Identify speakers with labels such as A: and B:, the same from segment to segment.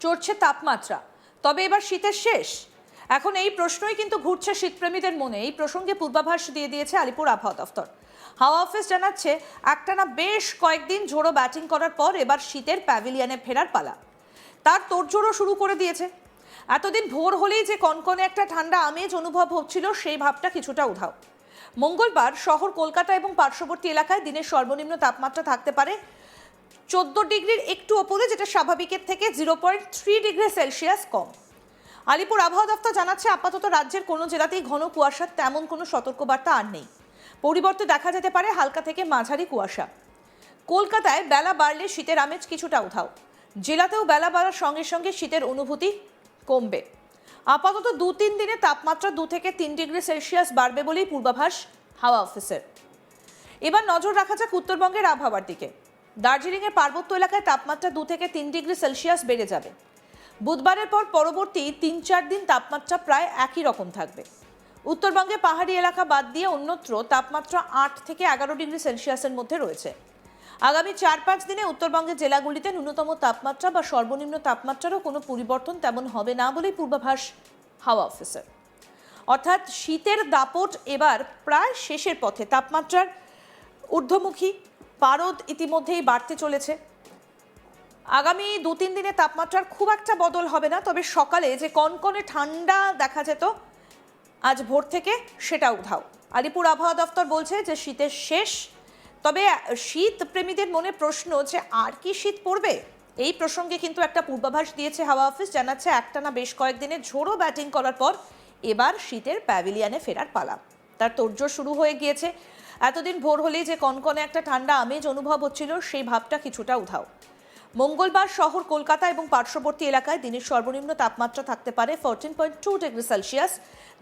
A: চড়ছে তাপমাত্রা, তবে এবার শীতের শেষ। এখন এই প্রশ্নই কিন্তু ঘুরছে শীতপ্রেমীদের মনে। এই প্রসঙ্গে পূর্বাভাস দিয়ে দিয়েছে আলিপুর আবহাওয়া দফতর। হাওয়া অফিস জানাচ্ছে, একটানা বেশ কয়েকদিন ঝোড়ো ব্যাটিং করার পর এবার শীতের প্যাভিলিয়নে ফেরার পালা। তার তোড়জোড়ও শুরু করে দিয়েছে। এতদিন ভোর হলেই যে কনকনে একটা ঠান্ডা আমেজ অনুভব হচ্ছিল, সেই ভাবটা কিছুটা উধাও। মঙ্গলবার শহর কলকাতা এবং পার্শ্ববর্তী এলাকায় দিনের সর্বনিম্ন তাপমাত্রা থাকতে পারে 14 ডিগ্রির একটু ওপরে, যেটা স্বাভাবিকের থেকে 0.3 ডিগ্রি সেলসিয়াস কম। আলিপুর আবহাওয়া দফতর জানাচ্ছে, আপাতত রাজ্যের কোনো জেলাতেই ঘন কুয়াশার তেমন কোনো সতর্কবার্তা আর নেই। পরিবর্তে দেখা যেতে পারে হালকা থেকে মাঝারি কুয়াশা। কলকাতায় বেলা বাড়লে শীতের আমেজ কিছুটা উধাও। জেলাতেও বেলা বাড়ার সঙ্গে সঙ্গে শীতের অনুভূতি কমবে। আপাতত 2-3 দিনে তাপমাত্রা 2 থেকে 3 ডিগ্রি সেলসিয়াস বাড়বে বলেই পূর্বাভাস হাওয়া অফিসের। এবার নজর রাখা যাক উত্তরবঙ্গের আবহাওয়ার দিকে। দার্জিলিংয়ের পার্বত্য এলাকায় তাপমাত্রা 2 থেকে 3 ডিগ্রি সেলসিয়াস বেড়ে যাবে। বুধবারের পর পরবর্তী 3-4 দিন তাপমাত্রা প্রায় একই রকম থাকবে। উত্তরবঙ্গে পাহাড়ি এলাকা বাদ দিয়ে অন্যত্র তাপমাত্রা 8 থেকে 11 ডিগ্রি সেলসিয়াসের মধ্যে রয়েছে। আগামী 4-5 দিনে উত্তরবঙ্গের জেলাগুলিতে ন্যূনতম তাপমাত্রা বা সর্বনিম্ন তাপমাত্রারও কোনো পরিবর্তন তেমন হবে না বলেই পূর্বাভাস হাওয়া অফিসের। অর্থাৎ শীতের দাপট এবার প্রায় শেষের পথে। তাপমাত্রার ঊর্ধ্বমুখী পারদ ইতিমধ্যেই বাড়তে চলেছে। আগামী 2-3 দিনে তাপমাত্রার খুব একটা বদল হবে না, তবে সকালে যে কনকনে ঠান্ডা দেখা যেত আজ ভোর থেকে, সেটা উধাও। আলিপুর আবহাওয়া দফতর বলছে যে শীতের শেষ। তবে শীত প্রেমীদের মনে প্রশ্ন যে আর কি শীত পড়বে। এই প্রসঙ্গে কিন্তু একটা পূর্বাভাস দিয়েছে হাওয়া অফিস। জানাচ্ছে, একটানা বেশ কয়েকদিনের ঝোড়ো ব্যাটিং করার পর এবার শীতের প্যাভিলিয়নে ফেরার পালা। তার তোড়জোড় শুরু হয়ে গিয়েছে। এতদিন ভোর হলেই যে কনকনে একটা ঠান্ডা আমেজ অনুভব হচ্ছিল, সেই ভাবটা কিছুটা উধাও। মঙ্গলবার শহর কলকাতা এবং পার্শ্ববর্তী এলাকায় দিনের সর্বনিম্ন তাপমাত্রা থাকতে পারে 14.2 ডিগ্রি সেলসিয়াস,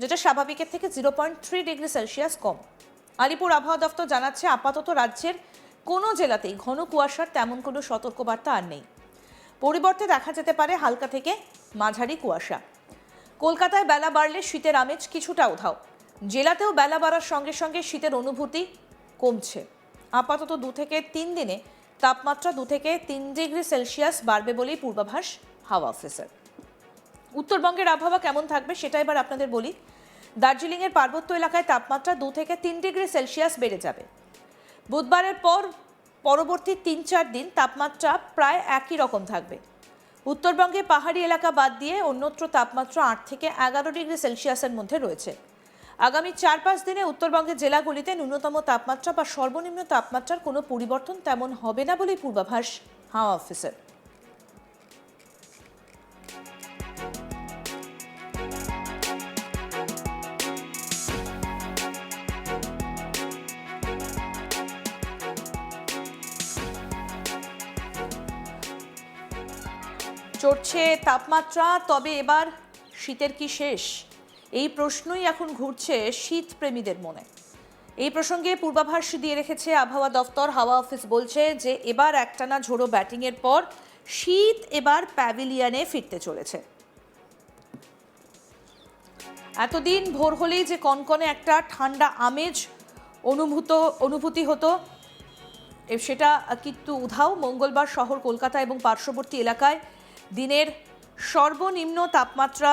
A: যেটা স্বাভাবিকের থেকে 0.3 ডিগ্রি সেলসিয়াস কম। আলিপুর আবহাওয়া দফতর জানাচ্ছে, আপাতত রাজ্যের কোনো জেলাতেই ঘন কুয়াশার তেমন কোনো সতর্কবার্তা আর নেই। পরিবর্তে দেখা যেতে পারে হালকা থেকে মাঝারি কুয়াশা। কলকাতায় বেলা বাড়লে শীতের আমেজ কিছুটা উধাও। জেলাতেও বেলা বাড়ার সঙ্গে সঙ্গে শীতের অনুভূতি কমছে। আপাতত 2 থেকে 3 দিনে তাপমাত্রা 2 থেকে 3 ডিগ্রি সেলসিয়াস বাড়বে বলেই পূর্বাভাস হাওয়া অফিসের। উত্তরবঙ্গের আবহাওয়া কেমন থাকবে সেটা এবার আপনাদের বলি। দার্জিলিংয়ের পার্বত্য এলাকায় তাপমাত্রা 2 থেকে 3 ডিগ্রি সেলসিয়াস বেড়ে যাবে। বুধবারের পর পরবর্তী 3-4 দিন তাপমাত্রা প্রায় একই রকম থাকবে। উত্তরবঙ্গে পাহাড়ি এলাকা বাদ দিয়ে অন্যত্র তাপমাত্রা 8 থেকে 11 ডিগ্রি সেলসিয়াসের মধ্যে রয়েছে। আগামী 4-5 দিনে উত্তরবঙ্গের জেলাগুলিতে ন্যূনতম তাপমাত্রা বা সর্বনিম্ন তাপমাত্রার কোনো পরিবর্তন তেমন হবে না বলেই পূর্বাভাস হাওয়া অফিসের। চড়ছে তাপমাত্রা, তবে এবার শীতের কি শেষ? এই প্রশ্নই এখন ঘুরছে শীত প্রেমীদের মনে। এই প্রসঙ্গে পূর্বাভাস দিয়ে রেখেছে আবহাওয়া দফতর। হাওয়া অফিস বলছে যে এবার একটানা ঝোড়ো ব্যাটিংয়ের পর শীত এবার প্যাভিলিয়নে ফিরতে চলেছে। এতদিন ভোর হলেই যে কনকনে একটা ঠান্ডা আমেজ অনুভূতি হতো, সেটা কিন্তু উধাও। মঙ্গলবার শহর কলকাতা এবং পার্শ্ববর্তী এলাকায় দিনের সর্বনিম্ন তাপমাত্রা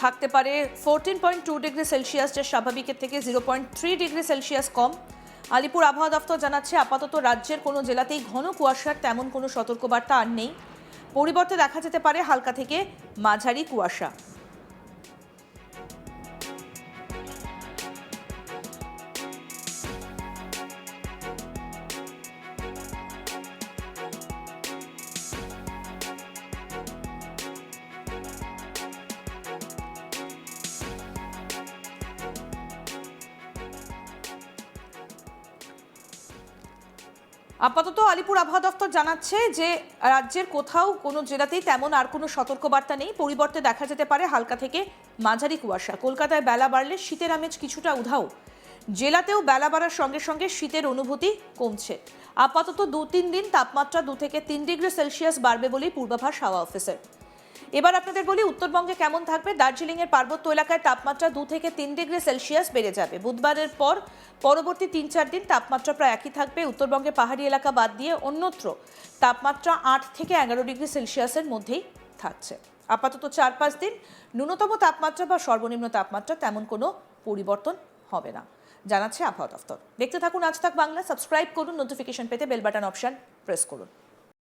A: থাকতে পারে 14.2 ডিগ্রি সেলসিয়াস, যা স্বাভাবিকের থেকে 0.3 ডিগ্রি সেলসিয়াস কম। আলিপুর আবহাওয়া দফতর জানাচ্ছে, আপাতত রাজ্যের কোনো জেলাতেই ঘন কুয়াশার তেমন কোনো সতর্কবার্তা আর নেই। পরিবর্তে দেখা যেতে পারে হালকা থেকে মাঝারি কুয়াশা। আপাতত আলিপুর আবহাওয়া দফতর জানাচ্ছে যে রাজ্যের কোথাও কোনো জেলাতেই তেমন আর কোনো সতর্কবার্তা নেই। পরিবর্তে দেখা যেতে পারে হালকা থেকে মাঝারি কুয়াশা। কলকাতায় বেলা বাড়লে শীতের আমেজ কিছুটা উধাও। জেলাতেও বেলা বাড়ার সঙ্গে সঙ্গে শীতের অনুভূতি কমছে। আপাতত 2-3 দিন তাপমাত্রা 2 থেকে 3 ডিগ্রি সেলসিয়াস বাড়বে বলেই পূর্বাভাস হাওয়া অফিসের। এবার আপনাদের বলি উত্তরবঙ্গে কেমন থাকবে। দার্জিলিংয়ের পার্বত্য এলাকায় তাপমাত্রা 2 থেকে 3 ডিগ্রি সেলসিয়াস বেড়ে যাবে। বুধবারের পর পরবর্তী 3-4 দিন তাপমাত্রা প্রায় একই থাকবে। উত্তরবঙ্গে পাহাড়ি এলাকা বাদ দিয়ে অন্যত্র তাপমাত্রা 8 থেকে 11 ডিগ্রি সেলসিয়াসের মধ্যেই থাকছে। আপাতত 4-5 দিন ন্যূনতম তাপমাত্রা বা সর্বনিম্ন তাপমাত্রা তেমন কোনো পরিবর্তন হবে না, জানাচ্ছে আবহাওয়া দফতর। দেখতে থাকুন আজ তাক বাংলা, সাবস্ক্রাইব করুন, নোটিফিকেশন পেতে বেল বাটন অপশন প্রেস করুন।